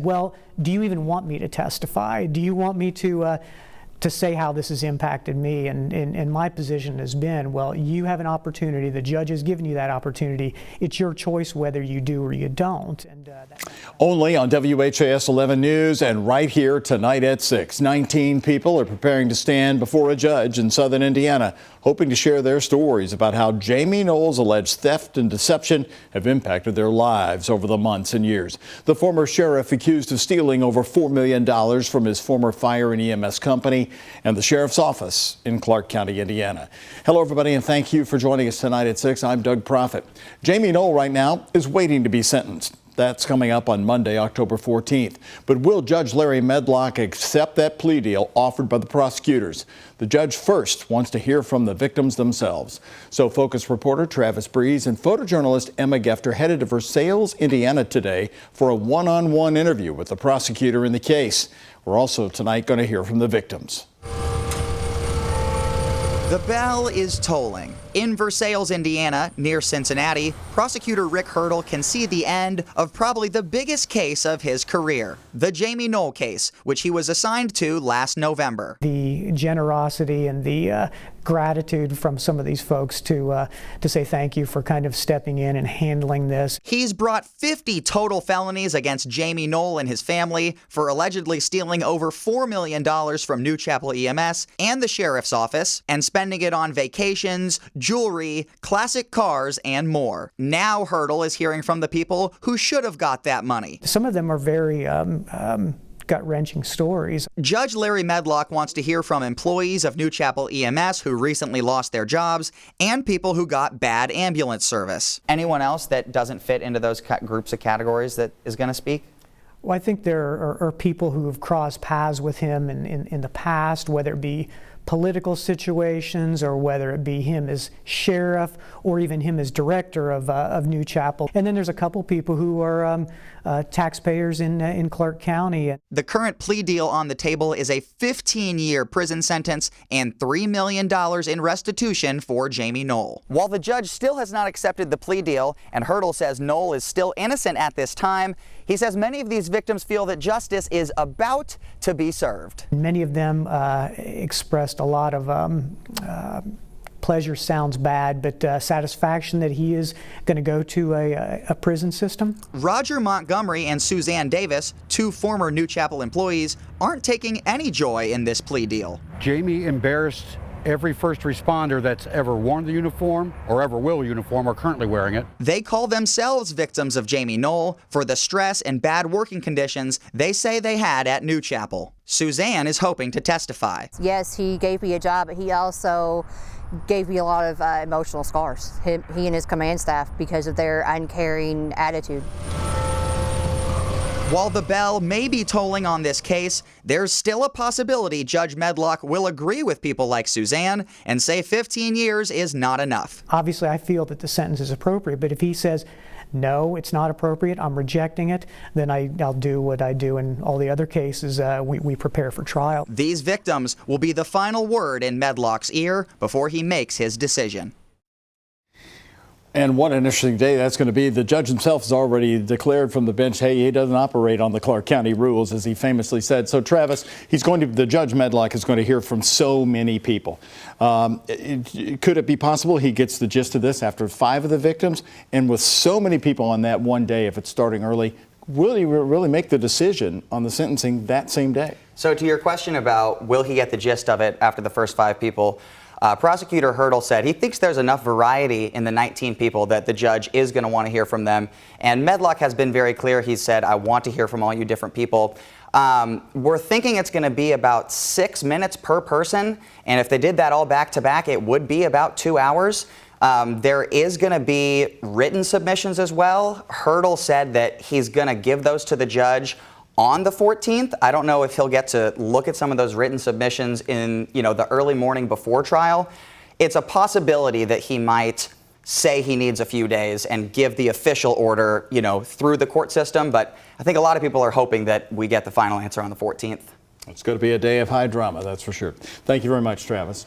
Well, do you even want me to testify? Do you want me to say how this has impacted me? And my position has been, well, you have an opportunity. The judge has given you that opportunity. It's your choice whether you do or you don't. And only on WHAS 11 News and right here tonight at 6. 19 people are preparing to stand before a judge in southern Indiana, hoping to share their stories about how Jamey Noel's alleged theft and deception have impacted their lives over the months and years. The former sheriff accused of stealing over $4 million from his former fire and EMS company and the sheriff's office in Clark County, Indiana. Hello, everybody, and thank you for joining us tonight at 6. I'm Doug Proffitt. Jamey Noel right now is waiting to be sentenced. That's coming up on Monday, October 14th. But will Judge Larry Medlock accept that plea deal offered by the prosecutors? The judge first wants to hear from the victims themselves. So Focus reporter Travis Breeze and photojournalist Emma Gefter headed to Versailles, Indiana today for a one-on-one interview with the prosecutor in the case. We're also tonight going to hear from the victims. The bell is tolling. In Versailles, Indiana, near Cincinnati, Prosecutor Ric Hertel can see the end of probably the biggest case of his career, the Jamey Noel case, which he was assigned to last November. The generosity and the gratitude from some of these folks to say thank you for kind of stepping in and handling this. He's brought 50 total felonies against Jamey Noel and his family for allegedly stealing over $4 million from New Chapel EMS and the sheriff's office and spending it on vacations, jewelry, classic cars, and more. Now Hertel is hearing from the people who should have got that money. Some of them are very gut-wrenching stories. Judge Larry Medlock wants to hear from employees of New Chapel EMS who recently lost their jobs and people who got bad ambulance service. Anyone else that doesn't fit into those groups of categories that is going to speak? Well, I think there are people who have crossed paths with him in the past, whether it be political situations or whether it be him as sheriff or even him as director of New Chapel. And then there's a couple people who are taxpayers in Clark County. The current plea deal on the table is a 15-year prison sentence and $3 million in restitution for Jamey Noel. While the judge still has not accepted the plea deal and Hertel says Noel is still innocent at this time, he says many of these victims feel that justice is about to be served. Many of them expressed a lot of pleasure sounds bad, but satisfaction that he is going to go to a prison system. Roger Montgomery and Suzanne Davis, two former New Chapel employees, aren't taking any joy in this plea deal. Jamey embarrassed every first responder that's ever worn the uniform or ever will uniform or currently wearing it. They call themselves victims of Jamey Noel for the stress and bad working conditions they say they had at New Chapel. Suzanne is hoping to testify. Yes, he gave me a job, but he also gave me a lot of emotional scars, he and his command staff, because of their uncaring attitude. While the bell may be tolling on this case, there's still a possibility Judge Medlock will agree with people like Suzanne and say 15 years is not enough. Obviously, I feel that the sentence is appropriate, but if he says, no, it's not appropriate, I'm rejecting it, then I'll do what I do in all the other cases. We prepare for trial. These victims will be the final word in Medlock's ear before he makes his decision. And what an interesting day that's going to be. The judge himself has already declared from the bench, hey, he doesn't operate on the Clark County rules, as he famously said. So, Travis, the Judge Medlock is going to hear from so many people. Could it be possible he gets the gist of this after 5 of the victims? And with so many people on that one day, if it's starting early, will he really make the decision on the sentencing that same day? So to your question about will he get the gist of it after the first 5 people, Prosecutor Hertel said he thinks there's enough variety in the 19 people that the judge is going to want to hear from them. And Medlock has been very clear. He said, I want to hear from all you different people. We're thinking it's going to be about 6 minutes per person. And if they did that all back to back, it would be about 2 hours. There is going to be written submissions as well. Hertel said that he's going to give those to the judge on the 14th. I don't know if he'll get to look at some of those written submissions in, the early morning before trial. It's a possibility that he might say he needs a few days and give the official order, through the court system. But I think a lot of people are hoping that we get the final answer on the 14th. It's going to be a day of high drama, that's for sure. Thank you very much, Travis.